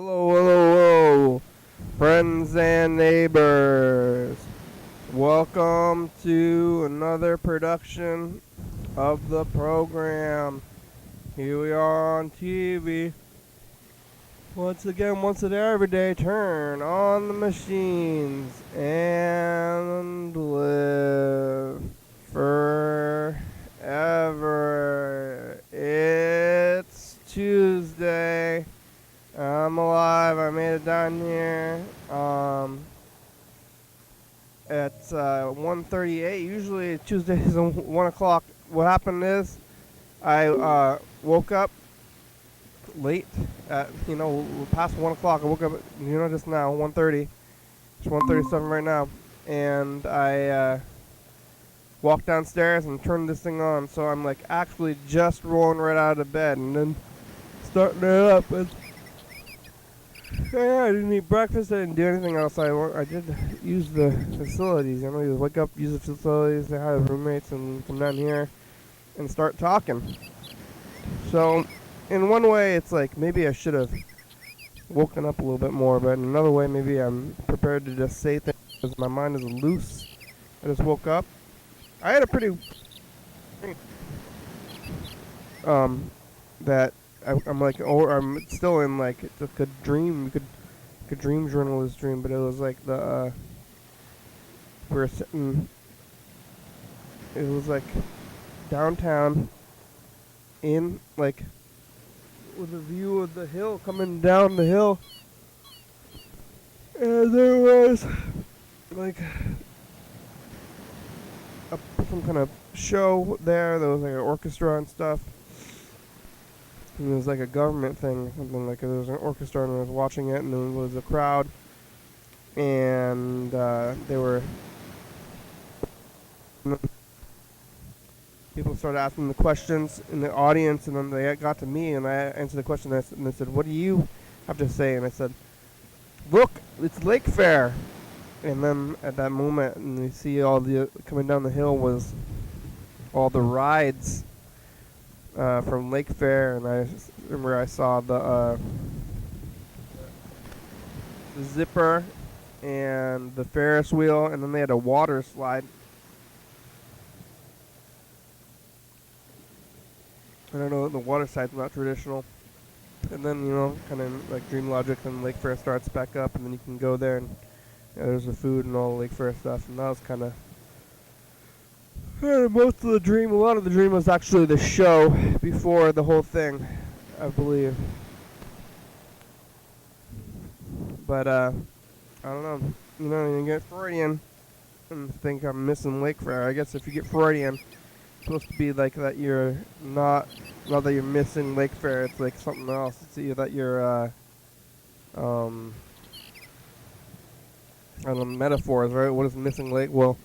Hello, hello, hello, friends and neighbors. Welcome to another production of the program. Here we are on TV. Once again, once a day, every day, turn on the machines and live forever. It's Tuesday. I'm alive. I made it down here. At 1:38. Usually Tuesdays at 1 o'clock. What happened is I woke up late at, past 1 o'clock. I woke up, just now, 1:30. It's 1:37 right now. And I walked downstairs and turned this thing on. So I'm like actually just rolling right out of bed and then starting it up. Yeah, I didn't eat breakfast. I didn't do anything else. I did use the facilities. You wake up, use the facilities, say hi to roommates, and come down here and start talking. So, in one way, it's like maybe I should have woken up a little bit more, but in another way, maybe I'm prepared to just say things because my mind is loose. I just woke up. I had a pretty that I'm like, or I'm still in like a dream. You could dream journalist dream, but it was like we were sitting. It was like downtown, in like with a view of the hill coming down the hill, and there was like some kind of show there. There was like an orchestra and stuff. And it was like a government thing or something, like there was an orchestra and I was watching it and there was a crowd and they were people started asking the questions in the audience and then they got to me and I answered the question and they said, "What do you have to say?" And I said, "Look, it's Lake Fair." And then at that moment and you see all the coming down the hill was all the rides from Lake Fair, and I remember I saw the zipper and the Ferris wheel, and then they had a water slide. I don't know, the water slide's not traditional. And then, kind of like Dream Logic, then Lake Fair starts back up, and then you can go there, and there's the food and all the Lake Fair stuff, and that was kind of most of the dream. A lot of the dream was actually the show before the whole thing, I believe. But I don't know. You get Freudian and think I'm missing Lake Fair. I guess if you get Freudian, it's supposed to be like that you're not that you're missing Lake Fair. It's like something else. It's either that you're I don't know, metaphors, right? What is missing Lake? Well,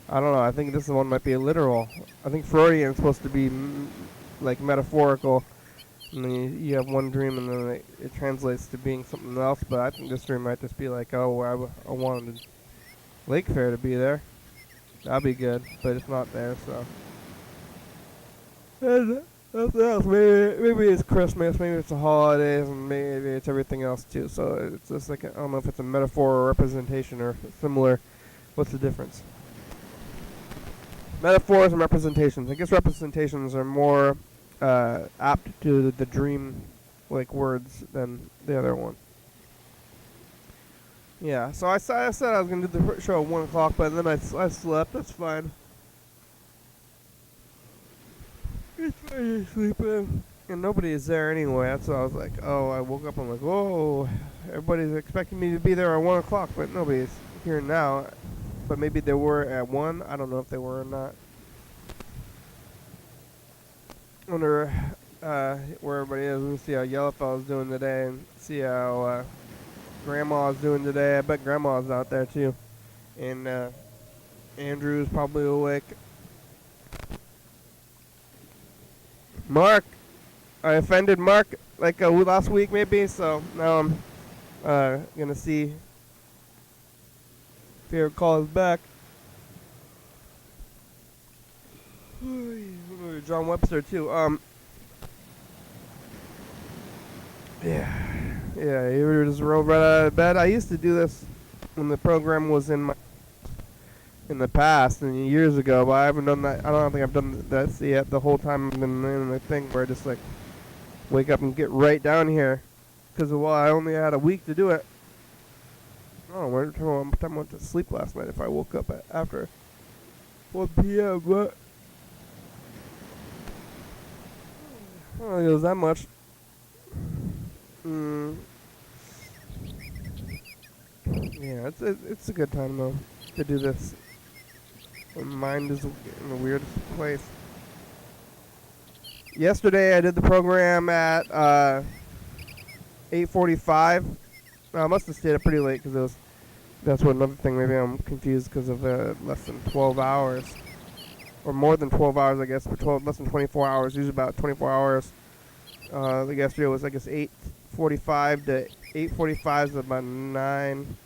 I don't know. I think this one might be literal. I think Freudian is supposed to be like metaphorical. And then you have one dream and then it translates to being something else. But I think this dream might just be like, oh, I wanted Lake Fair to be there. That'd be good. But it's not there, so. And nothing else. Maybe it's Christmas. Maybe it's the holidays. And maybe it's everything else too. So it's just like, I don't know if it's a metaphor or representation or similar. What's the difference? Metaphors and representations. I guess representations are more apt to the dream like words than the other one. Yeah, so I said I was going to do the show at 1 o'clock, but then I slept. That's fine. It's fine to sleep in. And nobody is there anyway. That's why I was like, I woke up. I'm like, whoa, everybody's expecting me to be there at 1 o'clock, but nobody's here now. But maybe they were at 1. I don't know if they were or not. I wonder where everybody is. We'll see how Yellowfell's doing today and see how Grandma's doing today. I bet Grandma's out there too. And Andrew's probably awake. Mark! I offended Mark like last week maybe, so now I'm going to see if he ever calls back. John Webster too. Yeah. Yeah, you ever just roll right out of bed? I used to do this when the program was in the past and years ago, but I haven't done that. I don't think I've done that yet. The whole time I've been in the thing where I just like wake up and get right down here, because I only had a week to do it. Oh, what time I went to sleep last night? If I woke up after 4 p.m., but I don't think it was that much. Yeah, it's a good time though to do this. My mind is in the weirdest place. Yesterday I did the program at 8:45. I must have stayed up pretty late because that's what another thing. Maybe I'm confused because of less than 12 hours, or more than 12 hours, I guess. But less than 24 hours. Usually about 24 hours. Yesterday was I guess 8:45 to 8:45 is about 9,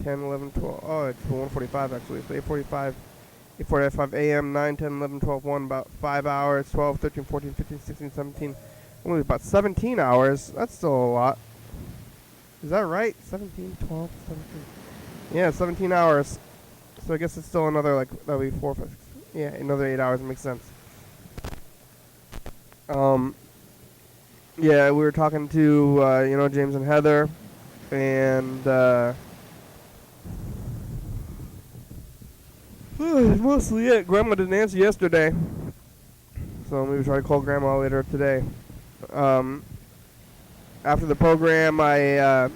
10, 11, 12. Oh, it's 1:45 actually. So 8:45 a.m., 9, 10, 11, 12, 1, about 5 hours, 12, 13, 14, 15, 16, 17, only about 17 hours. That's still a lot. Is that right? 17, 12, 17. Yeah, 17 hours. So I guess it's still another, like, that'll be 4, 5, 6. Yeah, another 8 hours. Makes sense. Yeah, we were talking to, James and Heather, and, mostly it. Grandma didn't answer yesterday, so maybe try to call Grandma later today. After the program, I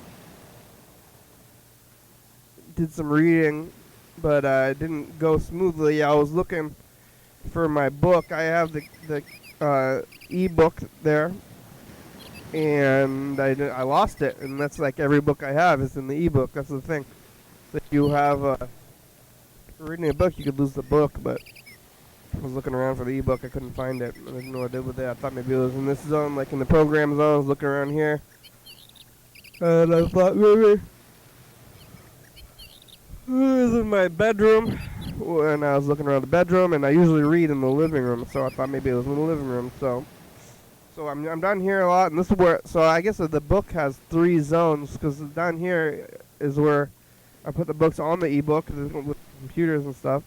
did some reading, but it didn't go smoothly. I was looking for my book. I have the e-book there, and I lost it. And that's like every book I have is in the e-book. That's the thing. If you have reading a book, you could lose the book, but I was looking around for the ebook. I couldn't find it. I didn't know what I did with it. I thought maybe it was in this zone, like in the program zone. I was looking around here, and I thought maybe it was in my bedroom. And I was looking around the bedroom, and I usually read in the living room, so I thought maybe it was in the living room. So I'm down here a lot, and this is where. So I guess the book has 3 zones, because down here is where I put the books on the ebook with computers and stuff.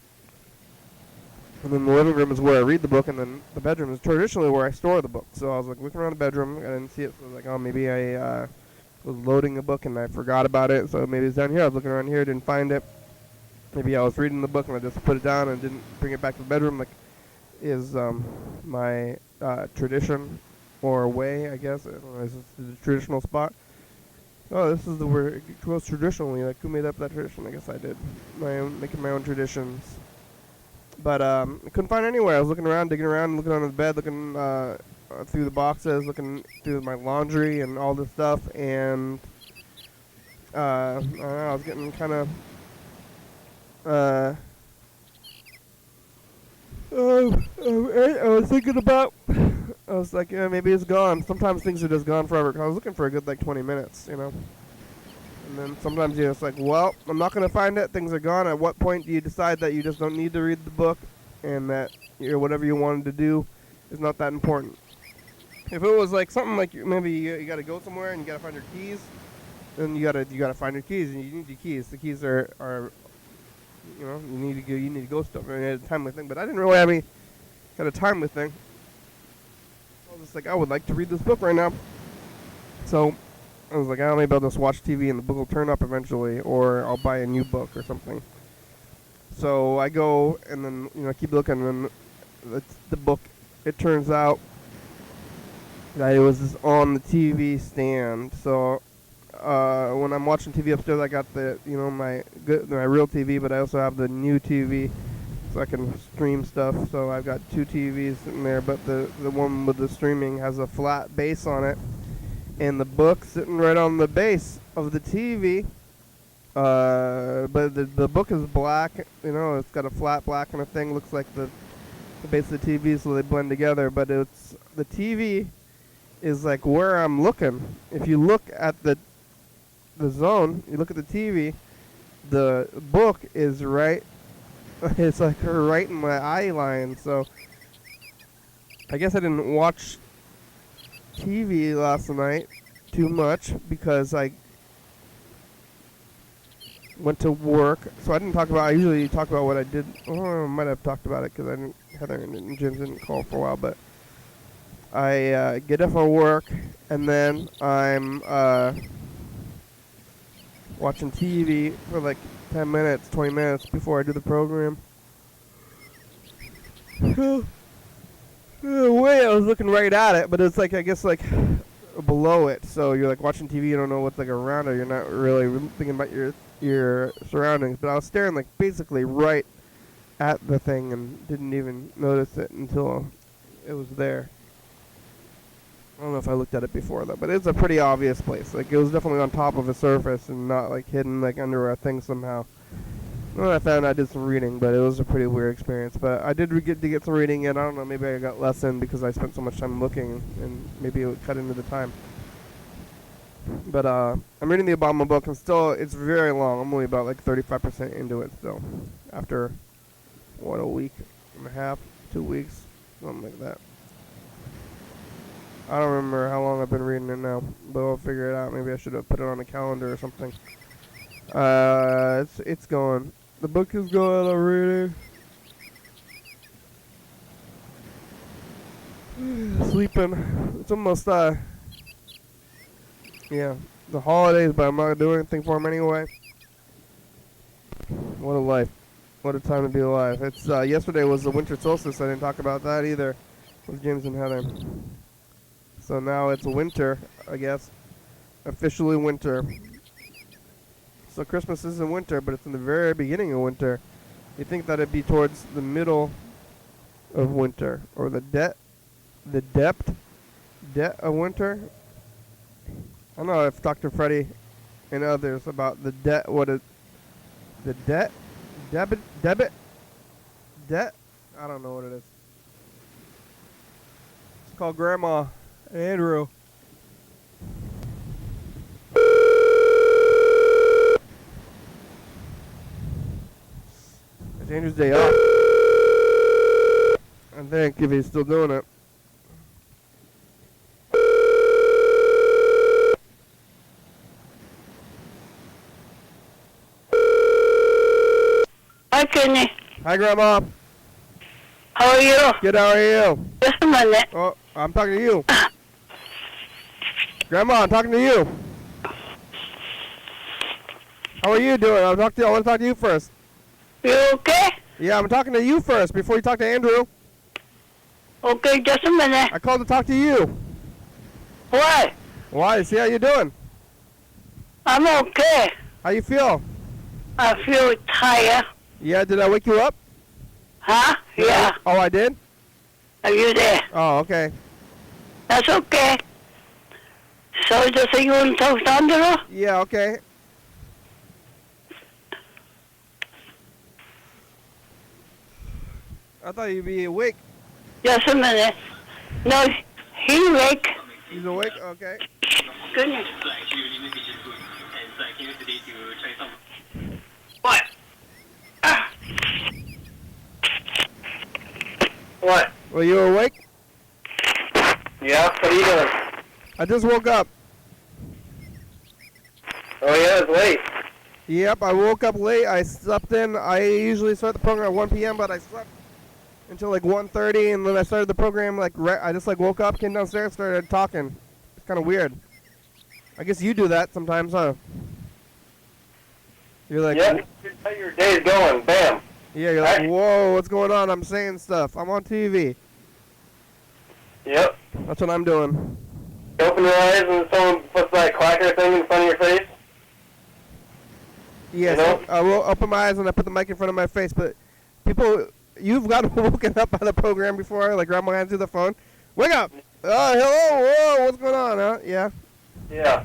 And then the living room is where I read the book, and then the bedroom is traditionally where I store the book. So I was like looking around the bedroom, I didn't see it, so I was like, oh, maybe I was loading a book and I forgot about it, so maybe it's down here. I was looking around here, didn't find it. Maybe I was reading the book and I just put it down and didn't bring it back to the bedroom, like is my tradition or way, I guess. I don't know, is this the traditional spot? Oh, this is where it goes traditionally. Like, who made up that tradition? I guess I did. Making my own traditions. But I couldn't find it anywhere. I was looking around, digging around, looking under the bed, looking through the boxes, looking through my laundry and all this stuff, and I don't know, I was getting kind of I was thinking about. I was like, yeah, maybe it's gone. Sometimes things are just gone forever. 'Cause I was looking for a good 20 minutes, And then sometimes you're just like, well, I'm not going to find it. Things are gone. At what point do you decide that you just don't need to read the book, and that whatever you wanted to do is not that important? If it was like something like maybe you got to go somewhere and you got to find your keys, then you got to find your keys, and you need your keys. The keys are you need to go stuff. I mean, it's a timely thing, but I didn't really have any kind of timely thing. I was just like, I would like to read this book right now. So I was like, oh, maybe I'll just watch TV and the book will turn up eventually, or I'll buy a new book or something. So I go and then keep looking, and the book. It turns out that it was just on the TV stand. So when I'm watching TV upstairs, I got my real TV, but I also have the new TV, so I can stream stuff. So I've got 2 TVs in there, but the one with the streaming has a flat base on it, and the book sitting right on the base of the TV. But the book is black. It's got a flat black kind of thing. Looks like the base of the TV, so they blend together. But the TV is like where I'm looking. If you look at the zone, you look at the TV, the book is right. It's like right in my eye line. So I guess I didn't watch TV last night, too much because I went to work. So I didn't talk about. I usually talk about what I did. Oh, I might have talked about it because I didn't. Heather and Jim didn't call for a while, but I get up for work and then I'm watching TV for like 10 minutes, 20 minutes before I do the program. The way I was looking right at it, but it's like, I guess, like below it. So you're like watching TV, you don't know what's like around it. You're not really thinking about your surroundings. But I was staring like basically right at the thing and didn't even notice it until it was there. I don't know if I looked at it before though, but it's a pretty obvious place. Like it was definitely on top of a surface and not like hidden like under a thing somehow. Well, I found I did some reading, but it was a pretty weird experience. But I did get some reading in. I don't know, maybe I got less in because I spent so much time looking and maybe it would cut into the time. But I'm reading the Obama book and still it's very long. I'm only about like 35% into it still. After what, a week and a half, 2 weeks, something like that. I don't remember how long I've been reading it now, but I'll figure it out. Maybe I should have put it on a calendar or something. It's going. The book is going. I'm reading. Sleeping. It's almost yeah, the holidays, but I'm not doing anything for them anyway. What a life. What a time to be alive. It's yesterday was the winter solstice. I didn't talk about that either with James and Heather. So now it's winter, I guess. Officially winter. So Christmas isn't winter, but it's in the very beginning of winter. You think that it'd be towards the middle of winter, or the depth of winter. I don't know if Dr. Freddie and others about the debt. Debit. I don't know what it is. It's called Grandma Andrew. It's Andrew's day off. I think if he's still doing it. Hi, Kenny. Hi, Grandma. How are you? Good, how are you? Just a minute. Oh, I'm talking to you. Grandma, I'm talking to you. How are you doing? I want to talk to you first. You okay? Yeah, I'm talking to you first before you talk to Andrew. Okay, just a minute. I called to talk to you. Why? Why? See how you doing? I'm okay. How you feel? I feel tired. Yeah, did I wake you up? Huh? Yeah. Oh, I did? Are you there? Oh, okay. That's okay. So just you want to talk to Andrew? Yeah, okay. I thought you'd be awake. Just a minute. No, he awake. He's awake? Okay. Goodness. What? What? Well, you awake? Yeah, what are you doing? I just woke up. Oh yeah, it's late. Yep, I woke up late. I slept in. I usually start the program at 1 p.m., but I slept until like 1:30, and then I started the program like I just like woke up, came downstairs, started talking. It's kind of weird. I guess you do that sometimes, huh? You're like, Yeah, how your day's going. Bam. yeah, you're like, whoa, what's going on? I'm saying stuff. I'm on TV. Yep. That's what I'm doing. You open your eyes and someone puts that clacker thing in front of your face. Yes, You know? I will open my eyes and I put the mic in front of my face, but people, you've got woken up by the program before, like grandma hands you the phone. Wake up! Oh, hello, whoa, what's going on, huh? Yeah. Yeah.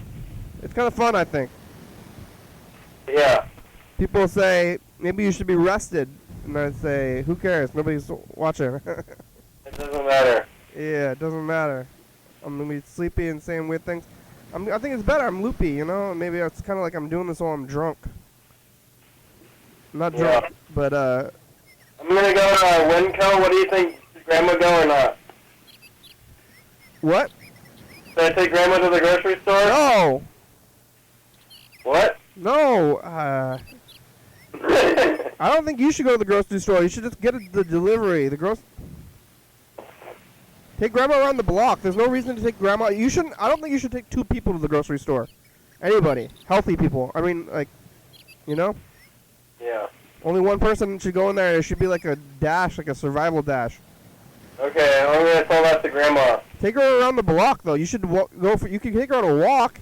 It's kind of fun, I think. Yeah. People say, maybe you should be rested. And I say, who cares? Nobody's watching. It doesn't matter. Yeah, it doesn't matter. I'm going to be sleepy and saying weird things. I think it's better. I'm loopy, you know? Maybe it's kind of like I'm doing this while I'm drunk. Not drunk, Yeah. but, I'm gonna go Winco. What do you think? Is Grandma go or not? what? Should I take Grandma to the grocery store? No. What? No. I don't think you should go to the grocery store. You should just get the delivery. Take Grandma around the block. There's no reason to take Grandma. You shouldn't. I don't think you should take 2 people to the grocery store. Anybody. Healthy people. I mean, like, you know? Yeah. Only one person should go in there. It should be like a dash, like a survival dash. Okay, I'm going to tell that to Grandma. Take her around the block, though. You should go for. You can take her on a walk.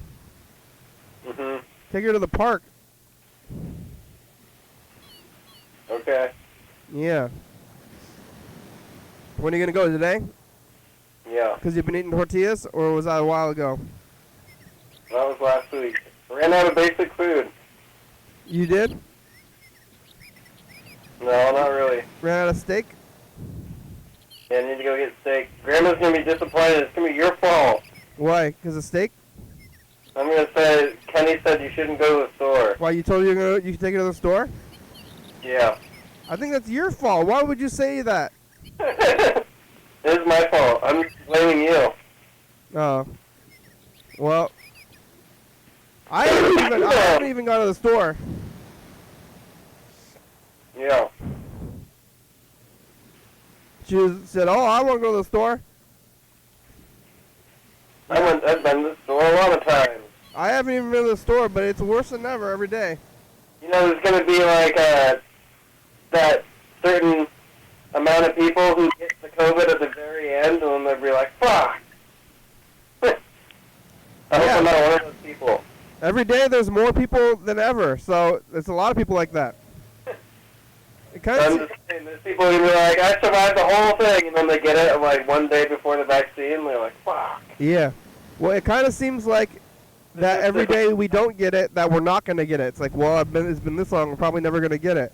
Mm-hmm. Take her to the park. Okay. Yeah. When are you gonna go today? Yeah. Because you've been eating tortillas, or was that a while ago? That was last week. Ran out of basic food. You did? No, not really. Ran out of steak? Yeah, I need to go get steak. Grandma's going to be disappointed. It's going to be your fault. Why? Because of steak? I'm going to say, Kenny said you shouldn't go to the store. Why, you told you could take it to the store? Yeah. I think that's your fault. Why would you say that? It is my fault. I'm blaming you. Oh. Well, I haven't even gone to the store. Yeah. She said, "Oh, I want to go to the store." I've been to the store a lot of times. I haven't even been to the store, but it's worse than ever every day. You know, there's going to be like that certain amount of people who get the COVID at the very end, and they'll be like, fuck. I hope I'm not one of those people. Every day there's more people than ever, so there's a lot of people like that. It kind I'm of just saying, there's people who are like, I survived the whole thing, and then they get it like one day before the vaccine, and they're like, fuck. Yeah. Well, it kind of seems like that every day we don't get it, that we're not going to get it. It's like, well, it's been this long, we're probably never going to get it.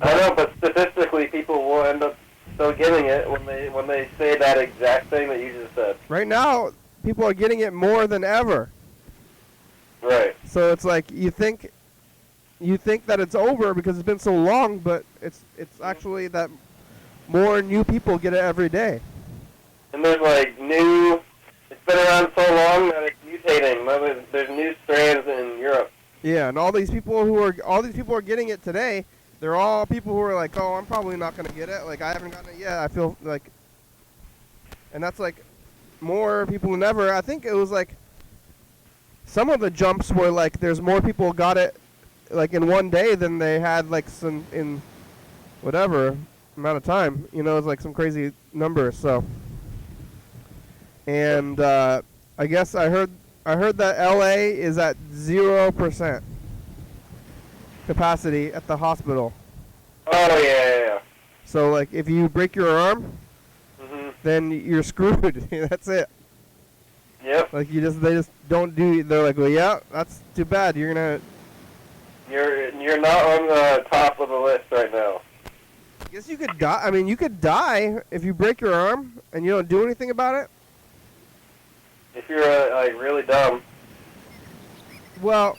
I know, but statistically, people will end up still getting it when they say that exact thing that you just said. Right now, people are getting it more than ever. Right. So it's like you think that it's over because it's been so long, but it's actually that more new people get it every day. And there's like new. It's been around so long that it's mutating. There's new strands in Europe. Yeah, and all these people are getting it today. They're all people who are like, oh, I'm probably not going to get it. Like, I haven't gotten it yet. I feel like, and that's like more people than ever. I think it was like some of the jumps were like there's more people got it like in one day than they had like some in whatever amount of time. You know, it's like some crazy numbers. So, and I guess I heard that LA is at 0% capacity at the hospital. Oh yeah. So like if you break your arm, then you're screwed. That's it. Yep. Like they just don't do. They're like, well, yeah, that's too bad. You're not on the top of the list right now. I guess you could die. I mean, you could die if you break your arm and you don't do anything about it. If you're like really dumb. Well,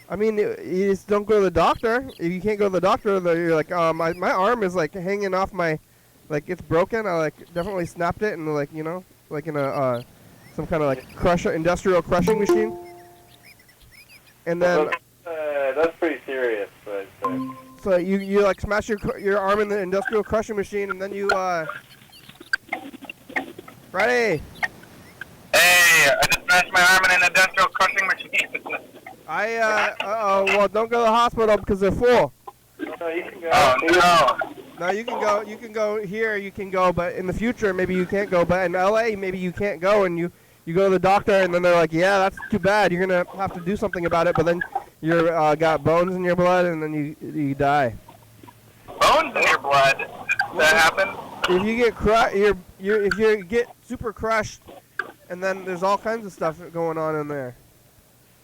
I mean, you just don't go to the doctor. If you can't go to the doctor, then you're like, my arm is like hanging off my, like it's broken. I like definitely snapped it and like like in a some kind of like industrial crushing machine. And then that's pretty serious. I'd say. So you like smash your arm in the industrial crushing machine, and then you Friday. Hey, I just smashed my arm in an industrial crushing machine. Well, don't go to the hospital because they're full. No, you can go. Oh, no. No, you can go. You can go here. You can go, but in the future, maybe you can't go. But in LA, maybe you can't go, and you go to the doctor, and then they're like, yeah, that's too bad. You're gonna have to do something about it. But then you're got bones in your blood, and then you die. Bones in your blood? Does that happen? If you get if you get super crushed, and then there's all kinds of stuff going on in there.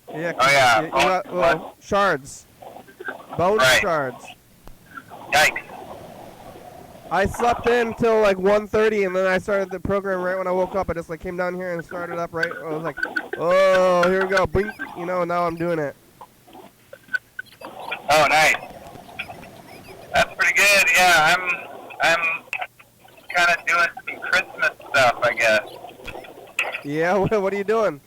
Yeah. Oh yeah. You got little shards, bone shards. Yikes. I slept in until like 1:30, and then I started the program right when I woke up. I just like came down here and started up right. I was like, oh, here we go, blink, now I'm doing it. Oh, nice. That's pretty good. Yeah, I'm kind of doing some Christmas stuff, I guess. Yeah, what are you doing?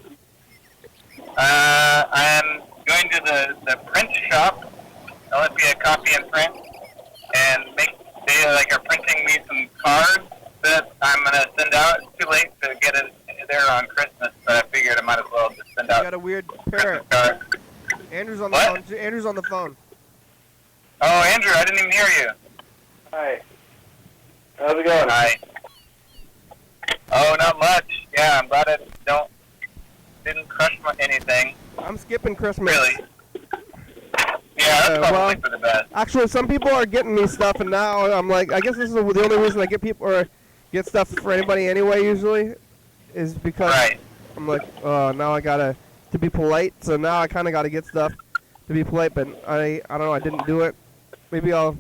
I'm going to the print shop, Olympia Copy and Print, and they are printing me some cards that I'm gonna send out. It's too late to get it there on Christmas, but I figured I might as well just send You out got a weird Christmas parrot. cards. Andrew's on the What? phone. Andrew's on the phone. Oh, Andrew, I didn't even hear you. Hi. How's it going? Hi. Oh, not much. Yeah, I'm glad it didn't crush anything. I'm skipping Christmas. Really? Yeah, that's probably well, for the best. Actually, some people are getting me stuff, and now I'm like, I guess this is the only reason I get people or get stuff for anybody anyway. Usually, is because Right. I'm like, oh, now I gotta to be polite. So now I kind of gotta get stuff to be polite, but I don't know. I didn't do it. Maybe I'll.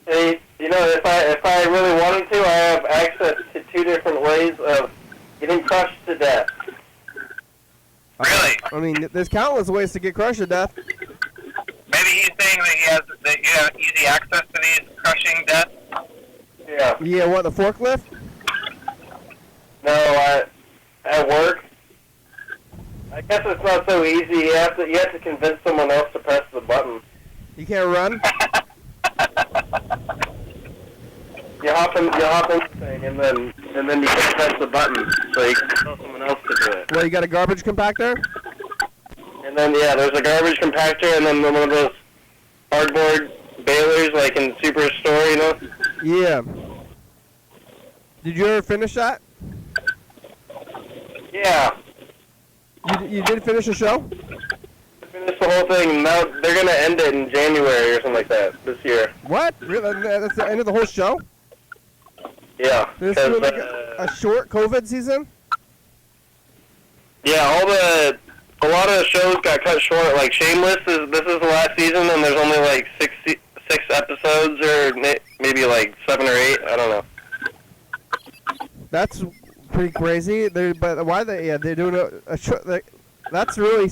Hey, if I really wanted to, I have access to 2 different ways of getting crushed to death. Really? I mean, there's countless ways to get crushed to death. Maybe he's saying that you have easy access to these crushing deaths. Yeah. Yeah, what, the forklift? No, at work. I guess it's not so easy. You have to convince someone else to press the button. You can't run? You hop in the thing, and then you can press the button, so you can tell someone else to do it. Well, you got a garbage compactor? And then there's a garbage compactor, and then one of those cardboard balers, like in Superstore, Yeah. Did you ever finish that? Yeah. You did finish the show? Finished the whole thing. Now they're gonna end it in January or something like that this year. What? Really? That's the end of the whole show? Yeah. They're 'cause, doing like a short COVID season? yeah, a lot of the shows got cut short. Like Shameless this is the last season, and there's only like six episodes, or maybe like 7 or 8. I don't know. That's pretty crazy. But why they're doing a show? That's really.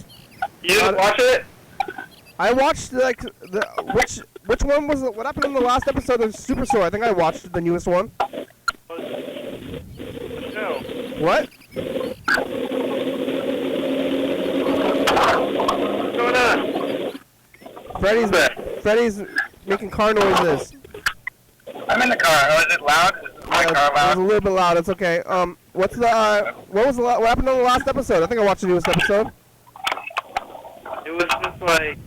You didn't watch it? I watched which one was it? What happened in the last episode of Superstore? I think I watched the newest one. No. What? What's going on? Freddy's making car noises. I'm in the car. Oh, is it loud? Is my car It was a loud? little bit loud. It's okay. What happened on the last episode? I think I watched the newest episode. It was just like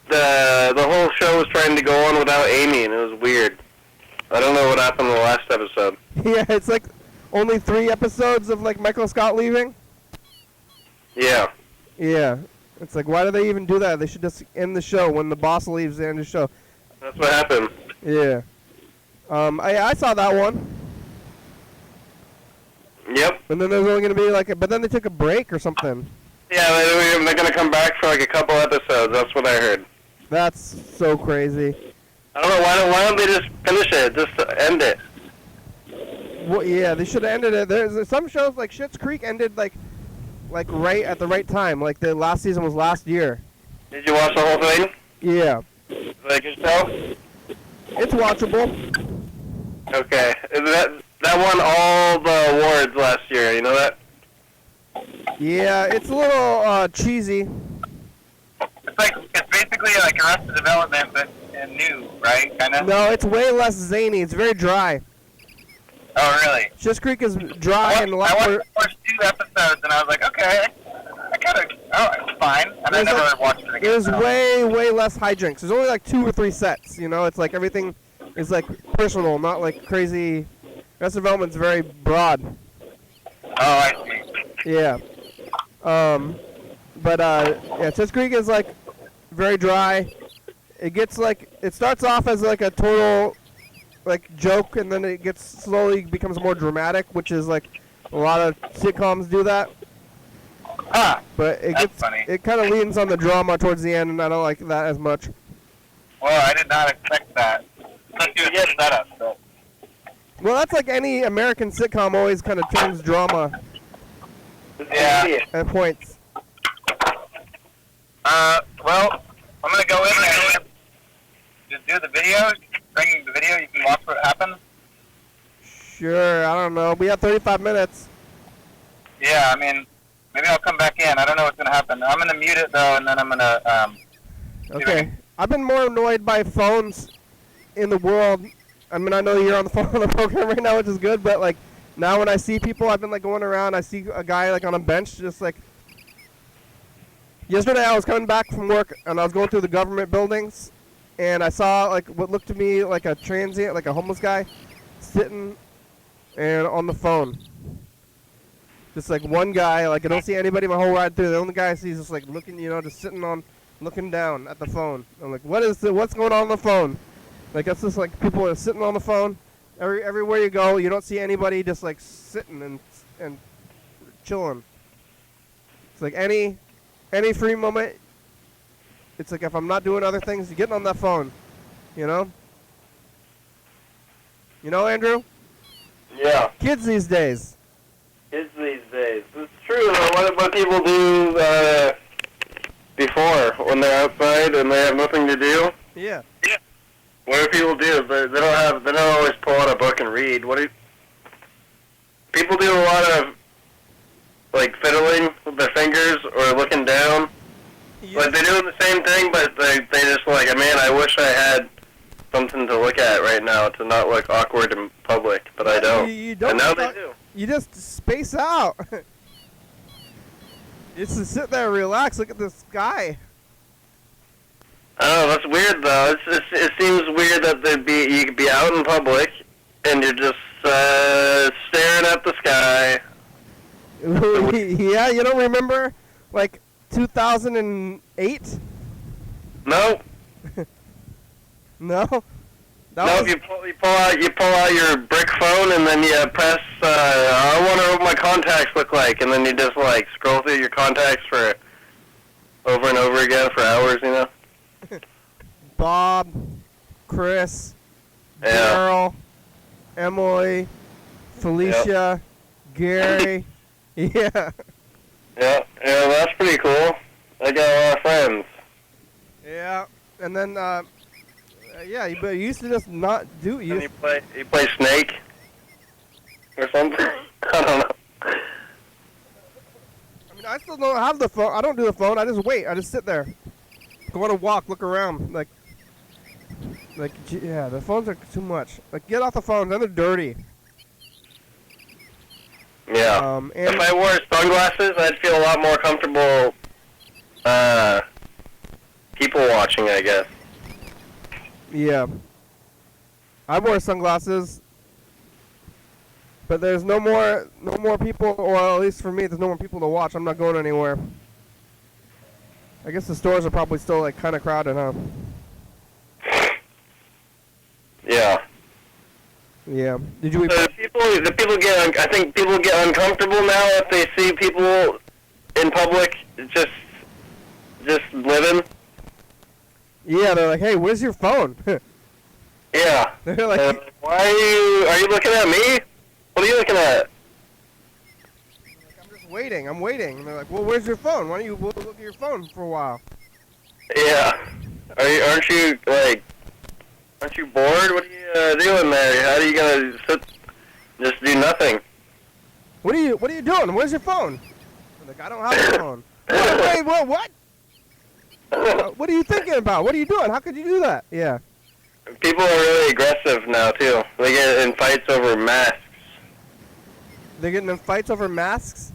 the whole show was trying to go on without Amy, and it was weird. I don't know what happened in the last episode. Yeah, it's like only 3 episodes of like Michael Scott leaving. Yeah. Yeah. It's like, why do they even do that? They should just end the show when the boss leaves. They end the show. That's what happened. Yeah. I saw that one. Yep. And then there's only gonna be but then they took a break or something. Yeah, they're gonna come back for like a couple episodes. That's what I heard. That's so crazy. I don't know why don't they just finish it? Just end it. Well, yeah, they should have ended it. There's some shows like Schitt's Creek ended like right at the right time. Like the last season was last year. Did you watch the whole thing? Yeah. Like yourself? It's watchable. Okay. That won all the awards last year. You know that? Yeah, it's a little cheesy. It's basically like Arrested Development, but new, right? Kind of. No, it's way less zany. It's very dry. Oh, really? Schitt's Creek is dry and a I lot watched more. the first 2 episodes, and I was like, okay, I kind of, it's fine. And I There's never watched it again. There's so. way less hijinks. There's only like 2 or 3 sets. You know, it's like everything is like personal, not like crazy. Arrested Development's very broad. Oh, I see. Yeah. Schitt's Creek is like very dry. It gets it starts off as like a total joke, and then it slowly becomes more dramatic, which is like a lot of sitcoms do that. Ah, But that's funny. it kind of leans on the drama towards the end, and I don't like that as much. Well, I did not expect that. Especially with the setup. But. Well, that's like any American sitcom always kind of turns drama Yeah. at points. Well, I'm gonna go in and just do the video. Bring the video. You can watch what happens. Sure, I don't know. We have 35 minutes. yeah, I mean, maybe I'll come back in. I don't know what's gonna happen. I'm gonna mute it though, and then I'm gonna Okay. I've been more annoyed by phones in the world. I mean, I know you're on the phone on the program right now, which is good, but like now when I see people, I've been like going around. I see a guy like on a bench, just like. Yesterday, I was coming back from work and I was going through the government buildings, and I saw like what looked to me like a transient, like a homeless guy, sitting and on the phone. Just like one guy, like I don't see anybody my whole ride through. The only guy I see is just like looking, just sitting on, looking down at the phone. I'm like, what's going on the phone? Like it's just like people are sitting on the phone. Everywhere you go, you don't see anybody just like sitting and chilling. It's like any free moment. It's like if I'm not doing other things, you're getting on that phone. You know, Andrew? Yeah. Kids these days. Kids these days. It's true, though. What people do before, when they're outside and they have nothing to do? Yeah. What do people do? They don't always pull out a book and read. People do a lot of, like, fiddling with their fingers or looking down. Yeah. Like, they're doing the same thing, but they just like, man, I wish I had something to look at right now to not look awkward in public, but I don't. You don't. And now they do. You just space out. Just to sit there and relax, look at the sky. I don't know, that's weird, though. It seems weird that you could be out in public and you're just staring at the sky. Yeah, you don't remember, like, 2008? Nope. No? Nope, you pull out your brick phone and then you press, I wonder what my contacts look like, and then you just, like, scroll through your contacts for over and over again for hours, Bob, Chris, Yeah. Daryl, Emily, Felicia, Gary. Yeah. Yeah, that's pretty cool. I got a lot of friends. Yeah. And then, yeah, you used to just not do it. And you play Snake or something. I don't know. I mean, I still don't have the phone. I don't do the phone. I just wait. I just sit there. Go on a walk, look around. Like, yeah, the phones are too much. Like, get off the phones. Then they're dirty. Yeah. And If I wore sunglasses, I'd feel a lot more comfortable people watching, I guess. yeah, I wear sunglasses, but there's no more people, or at least for me, there's no more people to watch. I'm not going anywhere. I guess the stores are probably still like kind of crowded, huh? Yeah. Yeah. Did you? So I think people get uncomfortable now if they see people in public just living. Yeah, they're like, hey, where's your phone? Yeah. They're like, why are you looking at me? What are you looking at? I'm just waiting. I'm waiting. And they're like, well, where's your phone? Why don't you look at your phone for a while? Yeah. Aren't you bored? What are you doing there? How are you gonna sit, just do nothing? What are you doing? Where's your phone? I'm like, I don't have a phone. Wait, what? What are you thinking about? What are you doing? How could you do that? Yeah. People are really aggressive now too. They get in fights over masks. They're getting in fights over masks?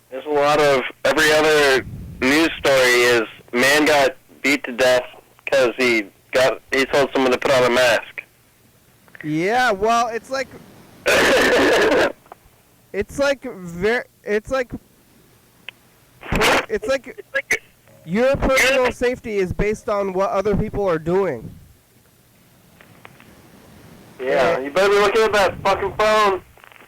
There's a lot of every other news story is man got beat to death because he told someone to put on a mask. Yeah, well, it's like your personal safety is based on what other people are doing. Yeah, you better be looking at that fucking phone.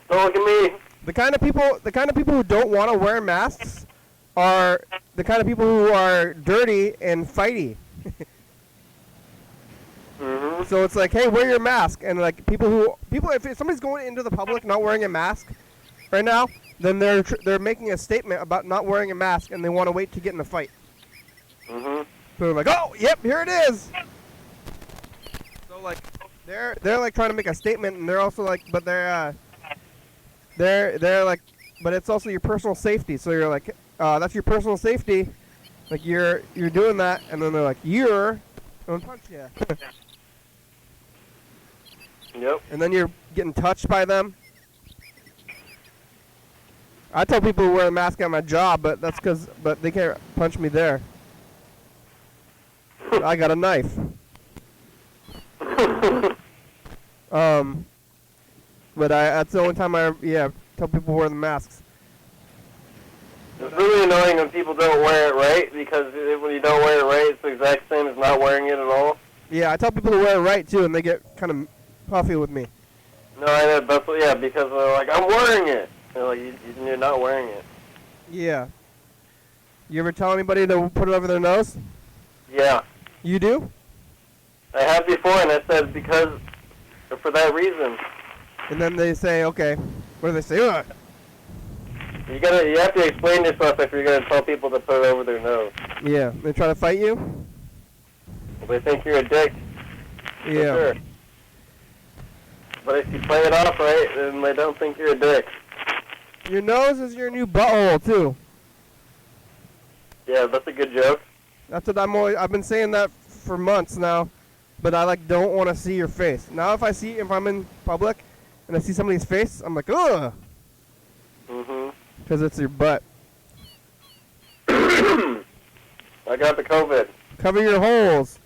Don't look at me. The kind of people who don't want to wear masks are the kind of people who are dirty and fighty. Mm-hmm. So it's like, hey, wear your mask, and like if somebody's going into the public not wearing a mask right now, then they're making a statement about not wearing a mask, and they want to wait to get in a fight. Mm-hmm. So they're like, oh, yep, here it is. So like, they're like trying to make a statement, and they're also like, but they're like but it's also your personal safety. So you're like, that's your personal safety. Like you're doing that, and then they're like, you're gonna punch you. Yep. And then you're getting touched by them. I tell people to wear a mask at my job, but but they can't punch me there. I got a knife. But that's the only time I tell people to wear the masks. It's really annoying when people don't wear it right, because when you don't wear it right, it's the exact same as not wearing it at all. Yeah, I tell people to wear it right too, and they get kind of puffy with me. No, I know, because they're like, I'm wearing it. They're like, you're not wearing it. Yeah. You ever tell anybody to put it over their nose? Yeah. You do? I have before, and I said for that reason. And then they say, okay. What do they say? Ugh. You have to explain yourself if you're gonna tell people to put it over their nose. Yeah. They try to fight you? They think you're a dick. For Yeah. sure. But if you play it off right, then they don't think you're a dick. Your nose is your new butthole too. Yeah, that's a good joke. That's what I've been saying that for months now, but I don't want to see your face. Now if I'm in public and I see somebody's face, I'm like, ugh. Mhm. Because it's your butt. I got the COVID. Cover your holes.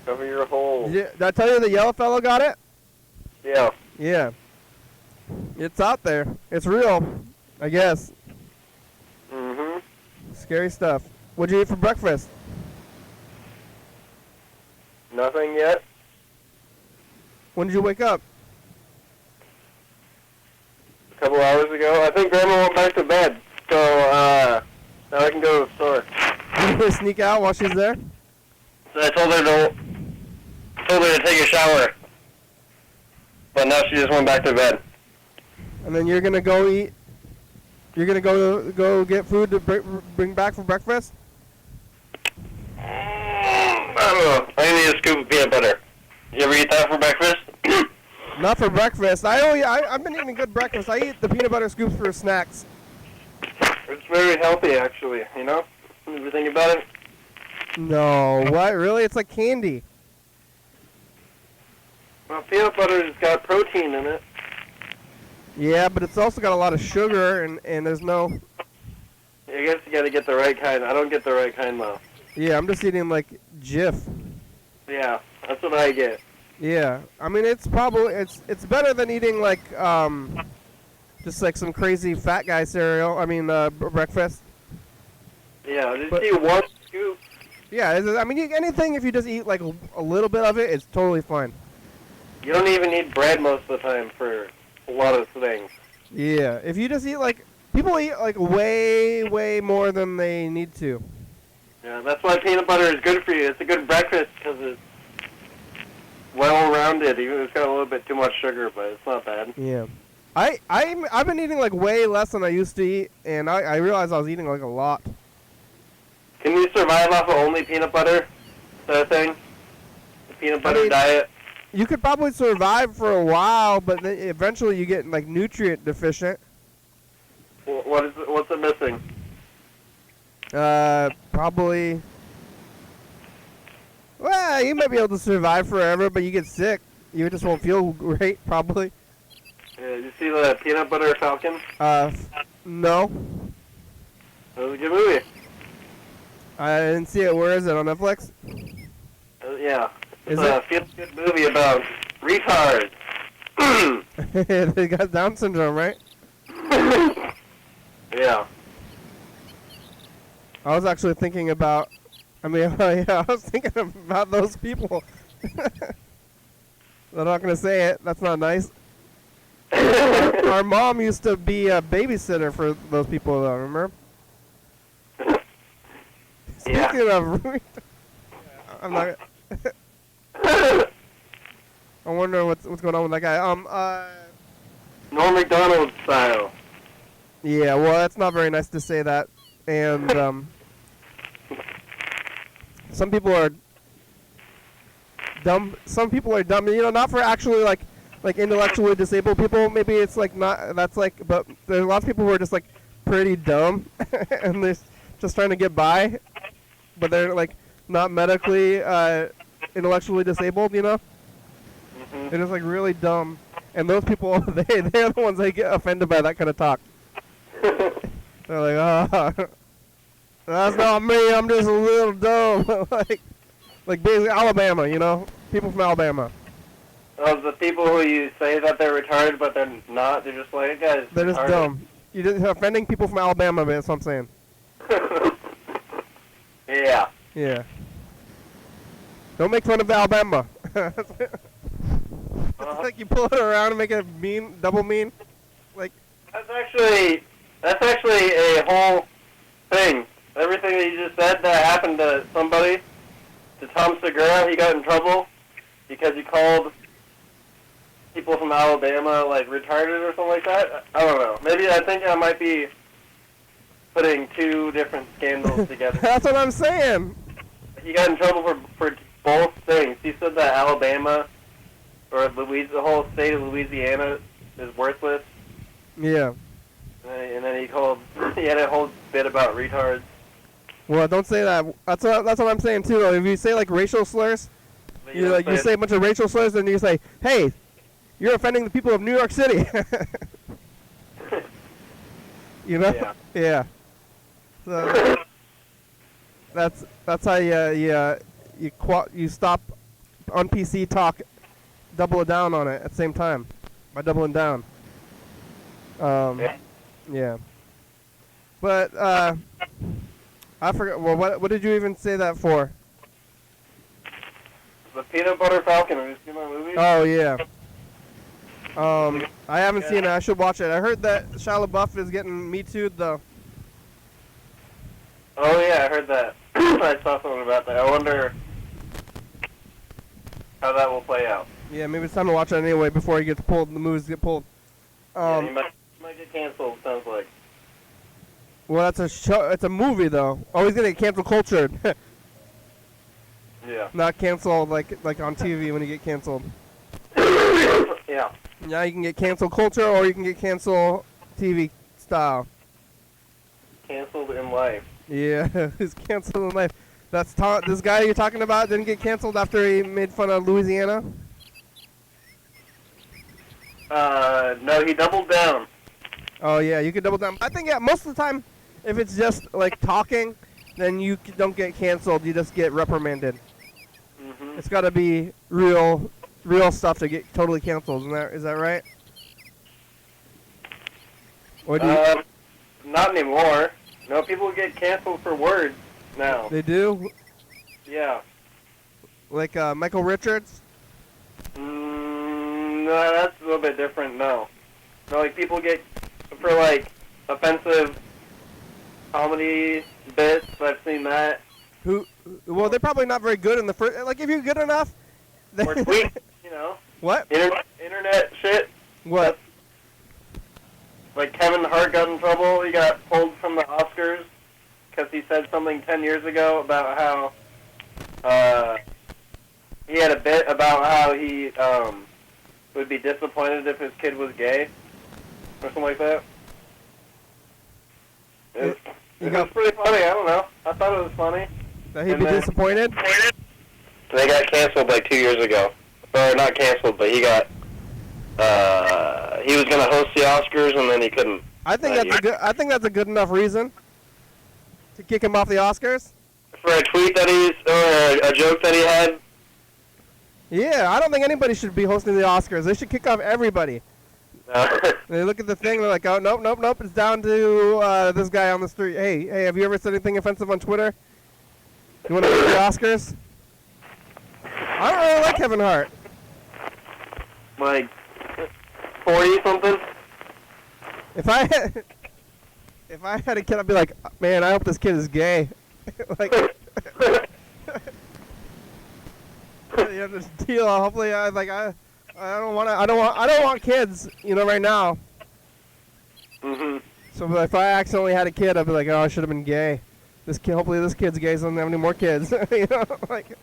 Cover your hole. Did I tell you the yellow fellow got it? Yeah. Yeah. It's out there. It's real, I guess. Mhm. Scary stuff. What'd you eat for breakfast? Nothing yet. When did you wake up? A couple hours ago. I think Grandma went back to bed, so now I can go to the store. Did you sneak out while she's there? So I told her to take a shower, but now she just went back to bed. And then you're gonna go eat. You're gonna go get food to bring back for breakfast. I don't know. I need a scoop of peanut butter. You ever eat that for breakfast? Not for breakfast. I've been eating good breakfast. I eat the peanut butter scoops for snacks. It's very healthy, actually. You know? Ever think about it? No, what? Really? It's like candy. Well, peanut butter has got protein in it. Yeah, but it's also got a lot of sugar, and there's no... I guess you got to get the right kind. I don't get the right kind, though. Yeah, I'm just eating, like, Jif. Yeah, that's what I get. Yeah, I mean, it's probably... It's better than eating, like, just, like, some crazy fat guy cereal. I mean, breakfast. Yeah, just eat one scoop. Yeah, I mean, anything, if you just eat, like, a little bit of it, it's totally fine. You don't even need bread most of the time for a lot of things. Yeah, if you just eat, like... People eat, like, way, way more than they need to. Yeah, that's why peanut butter is good for you. It's a good breakfast because it's well-rounded. Even if it's got a little bit too much sugar, but it's not bad. Yeah. I've been eating, like, way less than I used to eat, and I realized I was eating, like, a lot. Can you survive off of only peanut butter? Is that a thing? The peanut butter diet? You could probably survive for a while, but then eventually you get, like, nutrient deficient. What's it missing? Probably... Well, you might be able to survive forever, but you get sick. You just won't feel great, probably. Yeah, did you see the Peanut Butter Falcon? No. That was a good movie. I didn't see it. Where is it? On Netflix? Yeah. Is it's a feel-good movie about retards. They got Down syndrome, right? Yeah. I was actually thinking about... I mean, yeah, I was thinking about those people. I'm not going to say it. That's not nice. Our mom used to be a babysitter for those people, though, remember? Yeah. Speaking of... I'm not... I wonder what's going on with that guy. Norm Macdonald style. Yeah, well, that's not very nice to say that. And, some people are dumb. Some people are dumb, you know, not for actually, like, like intellectually disabled people, maybe it's like not. That's like, but there's lots of people who are just like pretty dumb, and they're just trying to get by, but they're like not medically, intellectually disabled. You know, they're just like really dumb, and those people, they're the ones that get offended by that kind of talk. They're like, oh, that's not me. I'm just a little dumb. like basically Alabama, you know, people from Alabama. Of the people who you say that they're retarded, but they're not, they're just like, guys. They're just dumb. You're just offending people from Alabama, man. That's what I'm saying. Yeah. Yeah. Don't make fun of Alabama. It's like you pull it around and make it mean, double mean. Like That's actually a whole thing. Everything that you just said that happened to somebody, to Tom Segura, he got in trouble because he called people from Alabama like retarded or something like that. I don't know. Maybe I think I might be putting two different scandals together. that's what I'm saying. He got in trouble for both things. He said that Alabama or the whole state of Louisiana is worthless. Yeah. And then he had a whole bit about retards. Well, don't say that. That's what I'm saying too. Though. If you say like racial slurs, But you say a bunch of racial slurs, and you say, "Hey, you're offending the people of New York City." You know? Yeah. Yeah. So that's how you stop on PC talk, double it down on it at the same time by doubling down. Yeah. Yeah. But I forgot. Well, what did you even say that for? The Peanut Butter Falcon. Have you seen that movie? Oh yeah. I haven't seen it. I should watch it. I heard that Shia LaBeouf is getting Me Too'd though. Oh yeah, I heard that. I saw something about that. I wonder how that will play out. Yeah, maybe it's time to watch it anyway before he gets pulled. The movies get pulled. Yeah, he might get canceled. Sounds like. Well, that's a show. It's a movie though. Oh, he's gonna get cancel cultured. Yeah. Not canceled like on TV when you get canceled. Yeah. Now you can get cancel culture or you can get cancel TV style. Canceled in life. Yeah, he's canceled in life. That's this guy you're talking about didn't get canceled after he made fun of Louisiana? No, he doubled down. Oh yeah, you could double down. I think most of the time, if it's just like talking, then you don't get canceled. You just get reprimanded. Mm-hmm. It's got to be real stuff to get totally canceled. Is that right? Or do you, Not anymore. No, people get canceled for words now. they do? Yeah. Like Michael Richards? No, that's a little bit different. No, like people get for like offensive comedy bits. I've seen that. Well, they're probably not very good in the first. Like if you're good enough. Or tweets, you know. What? Internet shit. What? Like Kevin Hart got in trouble. He got pulled from the Oscars because he said something 10 years ago about how he had a bit about how he would be disappointed if his kid was gay or something like that. It was pretty funny. I don't know. I thought it was funny. That he'd be disappointed? They got canceled like 2 years ago. Or not canceled, but he got he was going to host the Oscars and then he couldn't. I think that's a good enough reason to kick him off the Oscars. For a tweet that or a joke that he had. Yeah, I don't think anybody should be hosting the Oscars. They should kick off everybody. They look at the thing, they're like, oh, nope, it's down to this guy on the street. Hey, have you ever said anything offensive on Twitter? You want to go to the Oscars? I don't really like Kevin Hart. Like 40 something. If I had a kid, I'd be like, man, I hope this kid is gay. Like, yeah, this deal. Hopefully, I don't want kids, right now. Mhm. So if I accidentally had a kid, I'd be like, oh, I should have been gay. Hopefully this kid's gay, so I don't have any more kids. Like.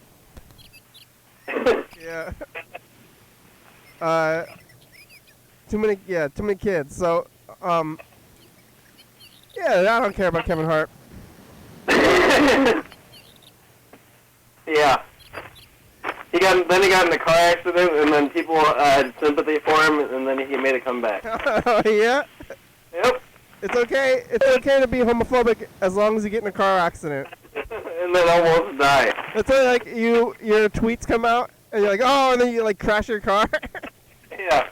Yeah. Too many kids. So, yeah, I don't care about Kevin Hart. Yeah. He got in a car accident, and then people had sympathy for him, and then he made a comeback. Oh yeah. Yep. It's okay. It's okay to be homophobic as long as you get in a car accident. And then almost die. It's like your tweets come out and you're like, oh, and then you like crash your car. Yeah.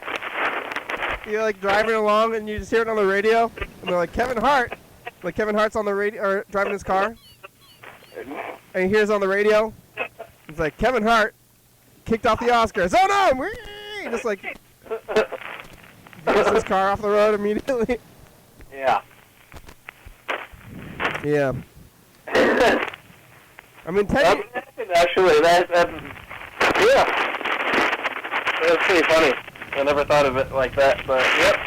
You're like driving along and you just hear it on the radio, and they're like Kevin Hart, like Kevin Hart's on the radio or driving his car, and he hears on the radio, it's like Kevin Hart kicked off the Oscars. Oh no! He just like gets his car off the road immediately. Yeah. Yeah. I mean, actually, that's yeah. That's pretty funny. I never thought of it like that, but yep.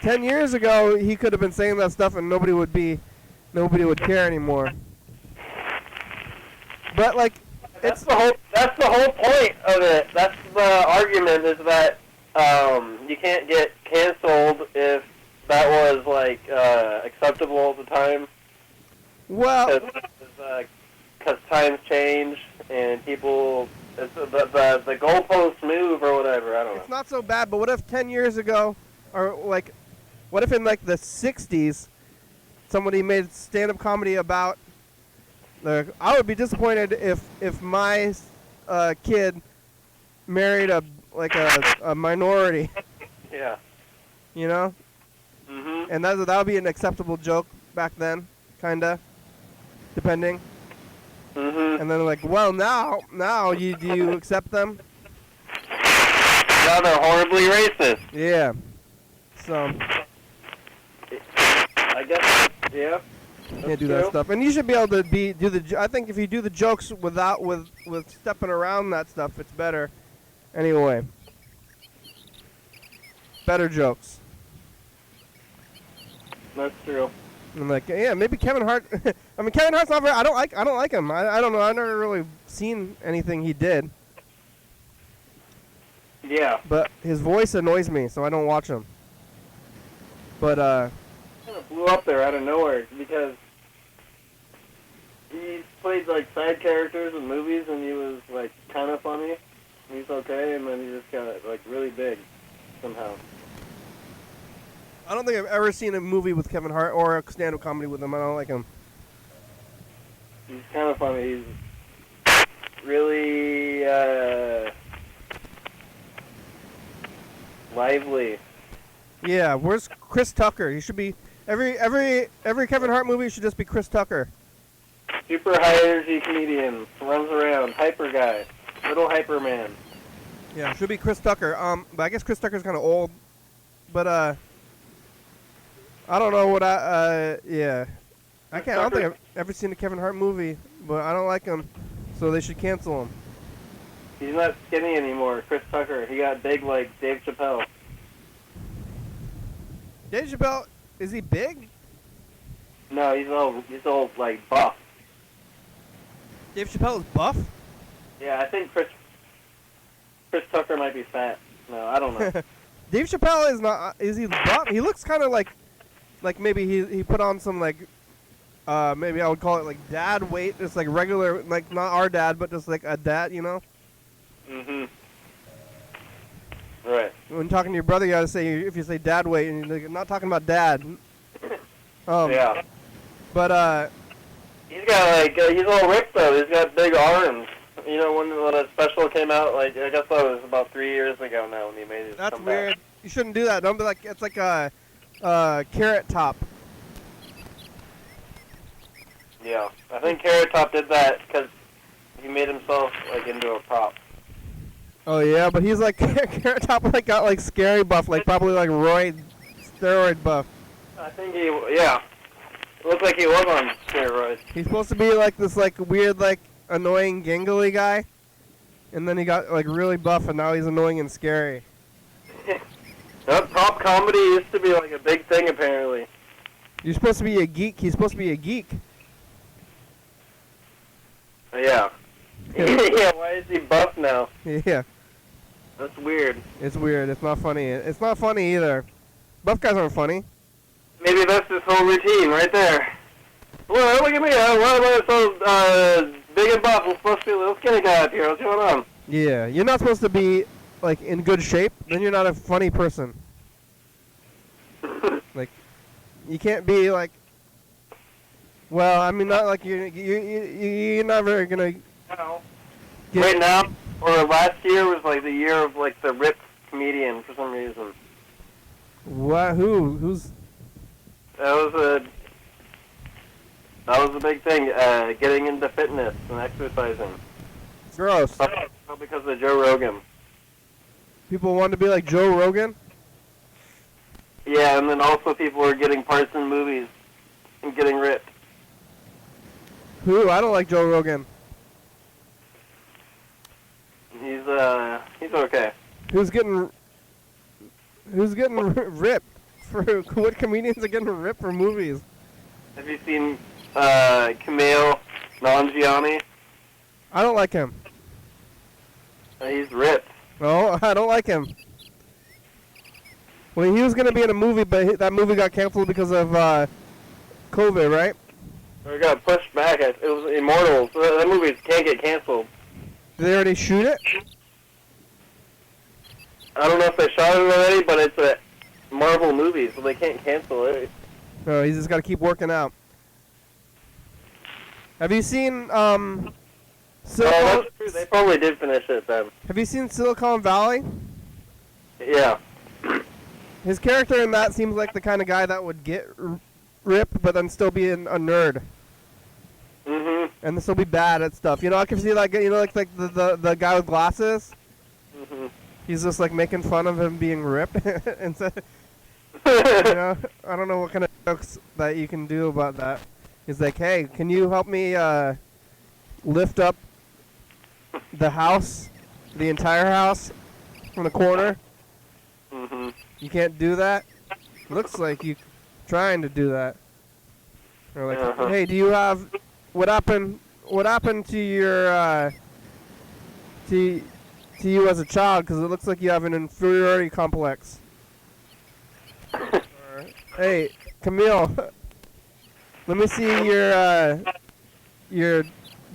10 years ago, he could have been saying that stuff and nobody would care anymore. But like, That's the whole point of it. That's the argument, is that you can't get canceled if that was like acceptable at the time. Well, because times change and people, the goalposts move or whatever. I don't know. it's not so bad. But what if 10 years ago, or like, what if in like the 60s, somebody made stand-up comedy about? Like, I would be disappointed if my kid married a minority. Yeah. You know? Mhm. And that would be an acceptable joke back then, kinda, depending. Mhm. And then like, well, now do you accept them? Now they're horribly racist. Yeah. So I guess. Yeah. can't do that stuff. And you should be able to I think if you do the jokes with stepping around that stuff, it's better. Anyway. Better jokes. That's true. And like, yeah, maybe Kevin Hart. I mean, Kevin Hart's not very. I don't like him. I don't know. I've never really seen anything he did. Yeah. But his voice annoys me, so I don't watch him. But Kind of blew up there out of nowhere because he played like side characters in movies, and he was like kind of funny. He's okay, and then he just got like really big somehow. I don't think I've ever seen a movie with Kevin Hart or a stand-up comedy with him. I don't like him. He's kind of funny. He's really lively. Yeah, where's Chris Tucker? He should be every Kevin Hart movie should just be Chris Tucker. Super high energy comedian, runs around, hyper guy, little hyper man. Yeah, should be Chris Tucker. But I guess Chris Tucker's kind of old. But I don't know what yeah. I don't think I've ever seen a Kevin Hart movie, but I don't like him, so they should cancel him. He's not skinny anymore, Chris Tucker. He got big like Dave Chappelle. Dave Chappelle, is he big? No, he's all like buff. Dave Chappelle is buff? Yeah, I think Chris Tucker might be fat. No, I don't know. Dave Chappelle is not. Is he buff? He looks kind of like maybe he put on some like maybe I would call it like dad weight, just like regular, like not our dad, but just like a dad, you know. Mhm. Right. When talking to your brother, you gotta say, if you say dad weight, and you're not talking about dad. Yeah. But he's got like he's all ripped though. He's got big arms. You know, when a special came out, like I guess that was about 3 years ago now when he made his that's comeback. weird. You shouldn't do that. Don't be like, it's like a Carrot Top. Yeah, I think Carrot Top did that because he made himself like into a prop. Oh yeah, but he's like Carrot Top like got like scary buff, like probably like steroid buff. I think yeah. It looked like he was on steroids. He's supposed to be like this like weird like annoying gangly guy, and then he got like really buff, and now he's annoying and scary. That prop comedy used to be like a big thing apparently. You're supposed to be a geek. He's supposed to be a geek. Yeah. Yeah, why is he buff now? Yeah. That's weird. It's weird. It's not funny. It's not funny either. Buff guys aren't funny. Maybe that's his whole routine right there. Well, look at me. Why am I so big and buff? I'm supposed to be a little skinny guy up here. What's going on? Yeah, you're not supposed to be like in good shape. Then you're not a funny person. Like, you can't be like. Well, I mean, not like you're never gonna. Right now, or last year was like the year of like the ripped comedian for some reason. What? Who's? That was a big thing. Getting into fitness and exercising. Gross. All because of Joe Rogan. People want to be like Joe Rogan. Yeah, and then also people were getting parts in movies and getting ripped. Who? I don't like Joe Rogan. He's okay. Who's getting ripped? For what comedians are getting ripped for movies? Have you seen Kumail Nanjiani? I don't like him. He's ripped. No, I don't like him. Well, he was gonna be in a movie, but that movie got canceled because of COVID, right? It got pushed back. It was Immortals. That movie can't get canceled. Did they already shoot it? I don't know if they shot it already, but it's a Marvel movie, so they can't cancel it. No, he's just got to keep working out. Have you seen Oh, that's true. They probably did finish it then. Have you seen Silicon Valley? Yeah. His character in that seems like the kind of guy that would get ripped, but then still be a nerd. Mhm. And still be bad at stuff. You know, I can see like like the guy with glasses. Mhm. He's just like making fun of him being ripped, and so, you know, I don't know what kind of jokes that you can do about that. He's like, hey, can you help me lift up the house, the entire house, from the corner? Mhm. You can't do that. Looks like you trying to do that. Or like, Uh-huh. hey, do you have what happened? What happened to your to you as a child? Because it looks like you have an inferiority complex. Or, hey, Camille, let me see your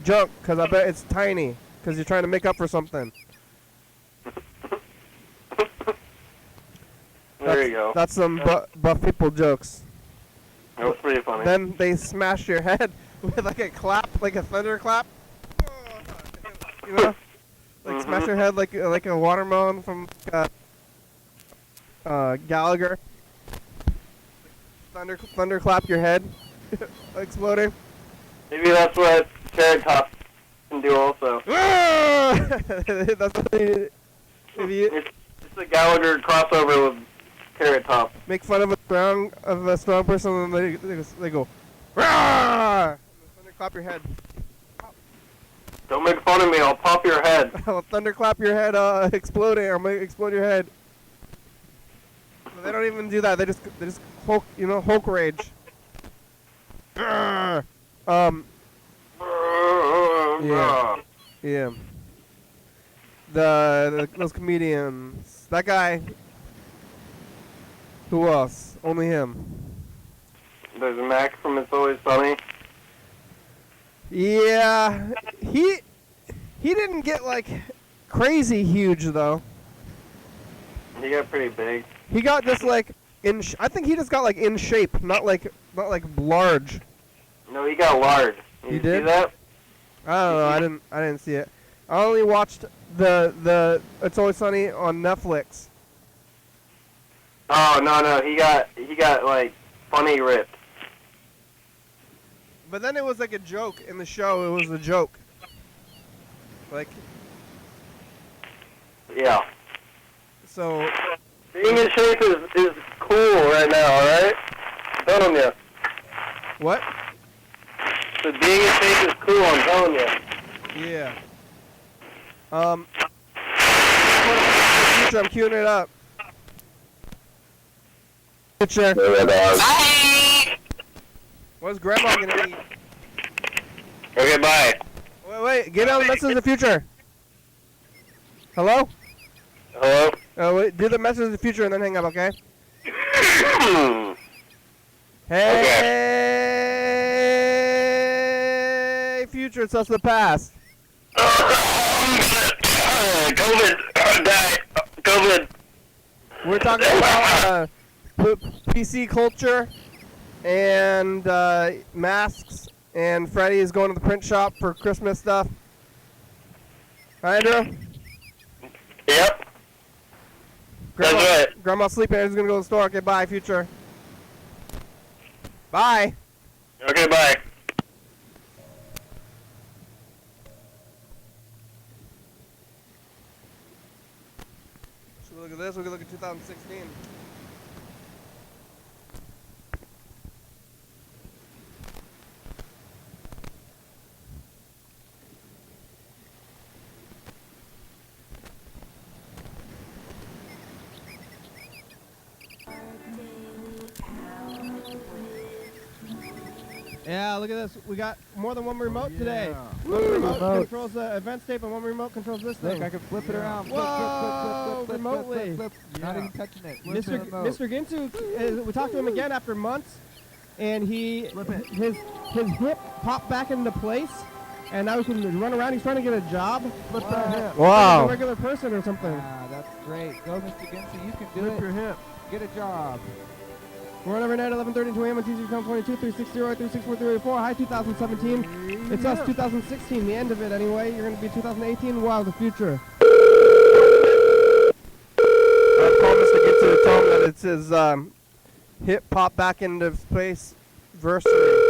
junk, because I bet it's tiny, because you're trying to make up for something. There you go. That's some buff people jokes. That was pretty funny. Then they smash your head with like a clap, like a thunder clap. You know, like smash your head like a watermelon from Gallagher. Thunder clap your head, exploding. Maybe that's what Carrot Top can do also. That's what It's a Gallagher crossover with Carrot Top. make fun of a strong person, and they go, "Rah!" Thunderclap your head. Don't make fun of me, I'll pop your head. I'll thunderclap your head, exploding. I'm gonna explode your head. But they don't even do that. They just Hulk, Hulk rage. Yeah. Yeah. Those comedians. That guy. Who else? Only him. There's Mac from It's Always Sunny. Yeah. He didn't get like crazy huge though. He got pretty big. He got just like I think he just got like in shape, not like large. No, he got large. You You did? see that? I don't know. I didn't see it. I only watched the It's Always Sunny on Netflix. Oh no, he got like funny ripped. But then it was like a joke in the show. It was a joke. Like Yeah. so. Being in shape is cool right now, alright? I'm telling you. What? So being in shape is cool, I'm telling you. Yeah. Future, I'm queuing it up. Future. Bye! What's Grandma gonna eat? Okay, bye. Wait, get on the message of the future. Hello? Hello? Wait, do the message of the future and then hang up, okay? Okay. Hey, future, it's us the past. COVID. We're talking about PC culture and masks, and Freddie is going to the print shop for Christmas stuff. Hi, Andrew. Yep. That's right. Grandma's sleeping. I'm just going to go to the store. Okay, bye, future. Bye. Okay, bye. Should we look at this? We can look at 2016. Yeah, look at this. We got more than one remote today. One remote controls the events tape and one remote controls this thing. Look, I can flip it around. Whoa, Flip, remotely. Not even touching it. Mr. Ginsu, we talked to him again after months, and his hip popped back into place, and now he can run around. He's trying to get a job. Flip that hip. Wow. Like a regular person or something. Ah, that's great. Go, Mr. Ginsu. You can do Flip it. your hip. Get a job. We're on every night, 11:32 a.m. on Tuesday, 22 360 364 Hi, 2017. It's us, 2016. The end of it, anyway. You're going to be 2018. Wow, the future. I've called Mr. Ginsu to tell him that it's his hip pop back into space versary.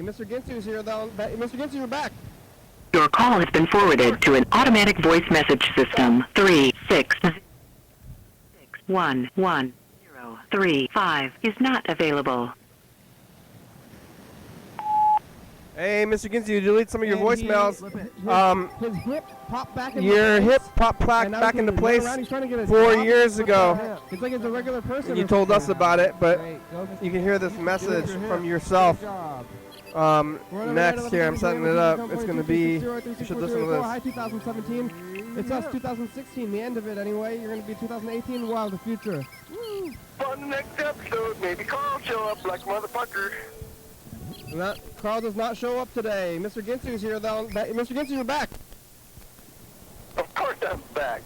Mr. Ginsu's here, though. Mr. Ginsu, you're back. Your call has been forwarded to an automatic voice message system. 360611035 is not available. Hey, Mr. Ginsu, you delete some of your voicemails. His hip popped back into Your place. hip popped back into place 4 years ago. It's like it's a regular person. You told us about it, but Great. Go, Mr. you can hear this Ginsu. message Get your from hip. yourself. Get a job. Next here, I'm setting it up. It's going to be, you should listen to Hi, this. 2017. It's us, 2016. The end of it, anyway. You're going to be 2018. Wow, the future. On the next episode, maybe Carl show up like motherfucker. Carl does not show up today. Mr. Ginsu's here, though. Mr. Ginsu, you're back. Of course I'm back.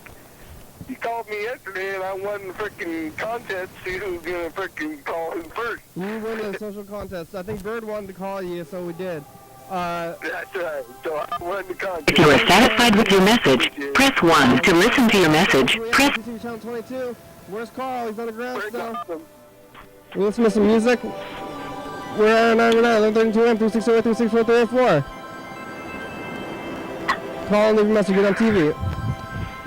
You called me yesterday and I won the frickin' contest. See who's gonna frickin' call who first. You won the social contest. I think Bird wanted to call you, so we did. That's right. So I won the contest. If you are satisfied with your message, press 1 to listen to your message. Press Channel 22. Where's Carl? He's on the ground Very still. awesome. We listen to some music. We're on 11:32 a.m. 360 364 384. Call and leave a message. Get on TV.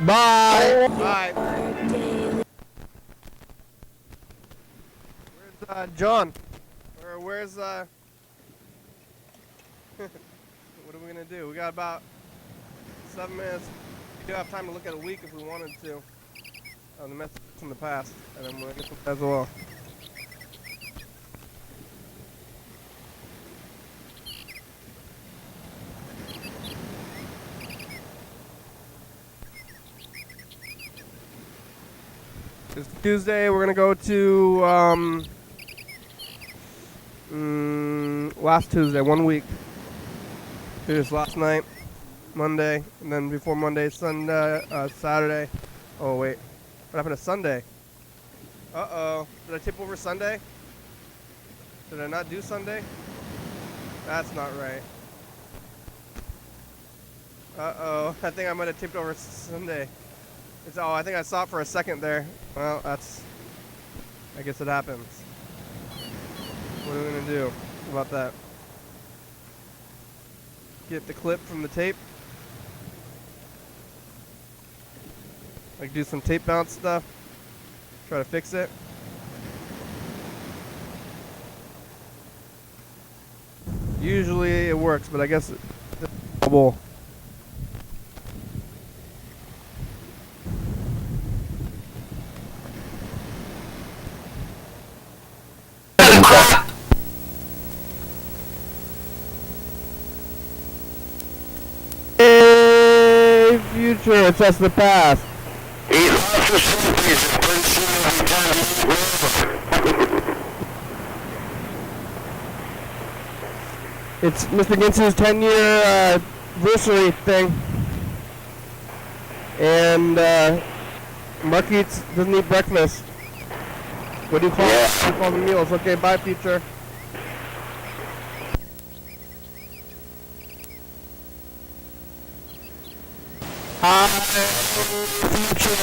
Bye. Bye. Where's John? Or where's what are we gonna do? We got about 7 minutes. We do have time to look at a week if we wanted to. The message from the past, and then we'll get some as well. It's Tuesday. We're gonna go to last Tuesday, 1 week. Here's last night, Monday, and then before Monday, Sunday, Saturday. Oh wait, what happened to Sunday? Uh-oh, did I tip over Sunday? Did I not do Sunday? That's not right. Uh-oh, I think I might have tipped over Sunday. I think I saw it for a second there. Well, I guess it happens. What are we gonna do about that? Get the clip from the tape? Like do some tape bounce stuff? Try to fix it? Usually it works, but I guess it's trouble. future, it's just the past. Eat lots of selfies and pretty soon it'll be time to eat whatever. It's Mr. Ginsu's 10-year anniversary thing. And Mark doesn't eat breakfast. What do you call it? What do you call the meals? Okay, bye, future. Hi, future.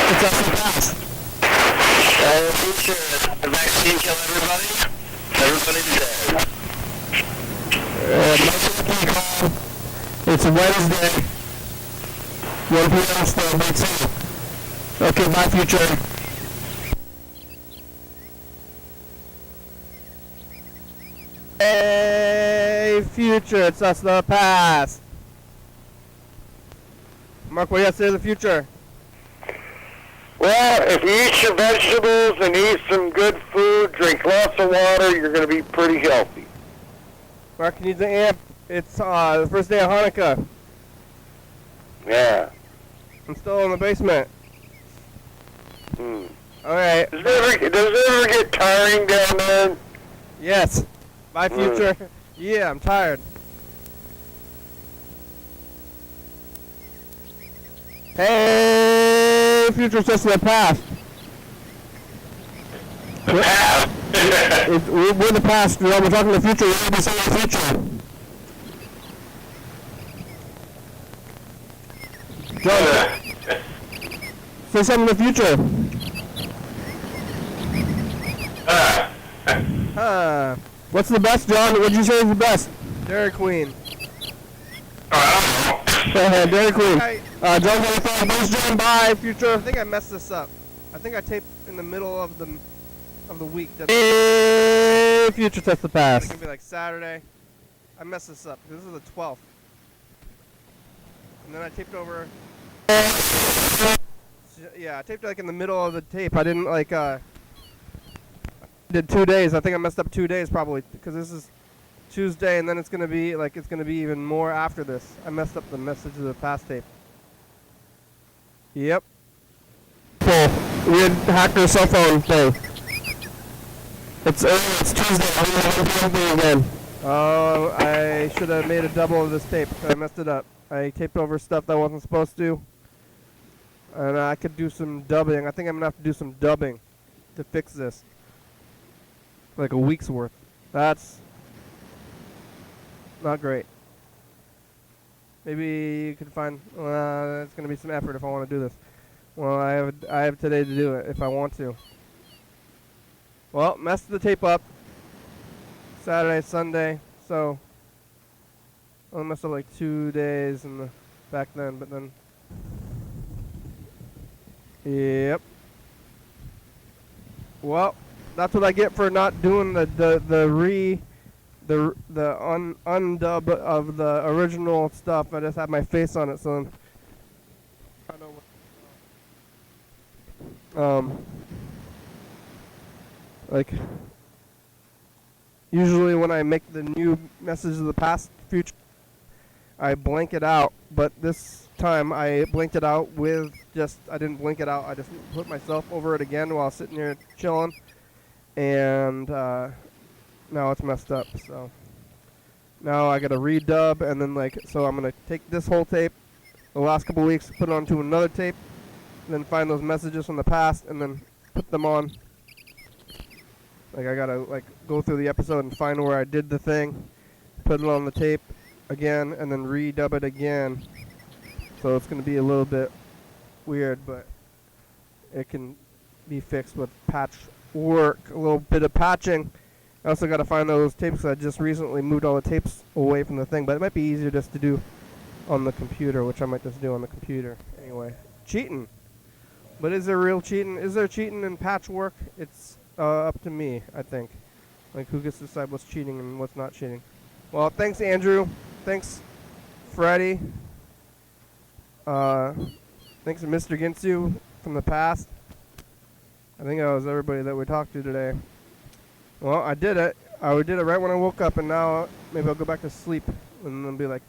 It's us in the past. Future, the vaccine kill everybody? Everybody's dead. It's Wednesday. 1 p.m. still, vaccine. Okay, bye, future. Hey, future, it's us, the past. Mark, what do you have to say to the future? Well, if you eat your vegetables and eat some good food, drink lots of water, you're going to be pretty healthy. Mark needs an amp. It's the first day of Hanukkah. Yeah. I'm still in the basement. Hmm. Alright. Does it ever get tiring down there? Yes. Bye, future. Yeah, I'm tired. Hey, future's just in the past. The past? We're the past. We're talking the future. We're going to be saying the future. John, say something in the future. What's the best, John? What'd you say is the best? Dairy Queen. Dairy Queen. John, thanks, John. Bye, future. I think I messed this up. I think I taped in the middle of the week. Hey, future test the past. It's gonna be like Saturday. I messed this up because this is the 12th. And then I taped over. Yeah, I taped it like in the middle of the tape. I didn't like did 2 days. I think I messed up 2 days probably because this is Tuesday and then it's gonna be even more after this. I messed up the message of the past tape. Yep. Cool. Weird hacker cell phone thing. It's Tuesday. I'm gonna do it again. Oh, I should have made a double of this tape. I messed it up. I taped over stuff that I wasn't supposed to. And I could do some dubbing. I think I'm gonna have to do some dubbing to fix this. Like a week's worth. That's not great. Maybe you could find. It's gonna be some effort if I want to do this. Well, I have today to do it if I want to. Well, messed the tape up. Saturday, Sunday, so I messed up like 2 days back then, but then. Yep. Well, that's what I get for not doing the undub of the original stuff. I just had my face on it, so I know what. Like usually when I make the new message of the past future, I blank it out, but this time I blanked it out with I didn't blink it out, I just put myself over it again while sitting here chilling, and now it's messed up, so now I gotta redub, and then so I'm gonna take this whole tape, the last couple weeks, put it onto another tape, and then find those messages from the past, and then put them on. Like I gotta go through the episode and find where I did the thing, put it on the tape again, and then redub it again. So it's gonna be a little bit weird, but it can be fixed with patch work, a little bit of patching. I also gotta find those tapes. I just recently moved all the tapes away from the thing, but it might be easier just to do on the computer, which I might just do on the computer. Anyway, cheating. But is there real cheating? Is there cheating in patchwork? It's up to me, I think. Like, who gets to decide what's cheating and what's not cheating? Well, thanks, Andrew. Thanks, Freddie. Thanks to Mr. Ginsu from the past. I think that was everybody that we talked to today. Well, I did it. I did it right when I woke up, and now maybe I'll go back to sleep and then be like,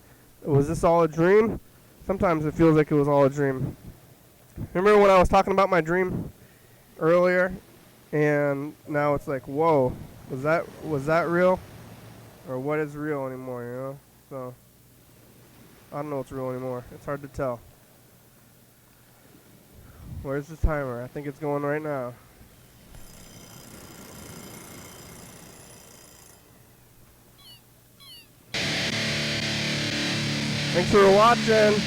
was this all a dream? Sometimes it feels like it was all a dream. Remember when I was talking about my dream earlier, and now it's like, whoa, was that real, or what is real anymore? You know, so I don't know what's real anymore. It's hard to tell. Where's the timer? I think it's going right now. Thanks for watching.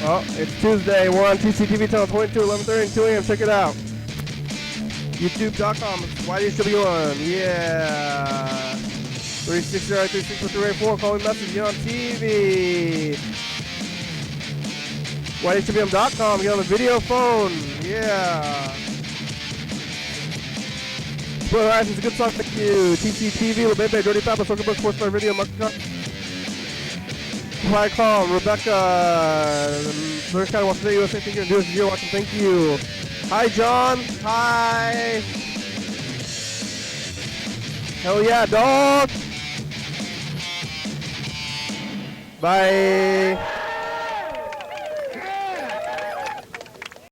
Oh, it's Tuesday. We're on TCTV channel 22, 11:30 and 2 a.m. Check it out. YouTube.com. YDHWM. Yeah. 360-364-384. Call me message. Get on TV. YDHWM.com. Get on the video phone. Yeah. Split Horizons, a good song. Thank you. TCTV. Little Baby. Dirty Papa. Soccer Book. Sports Star Video. Market Cup. Hi, call Rebecca. Thurston County, Washington, USA. Thank you. Do you're watching. Thank you. Hi, John. Hi. Hell yeah, dog. Bye.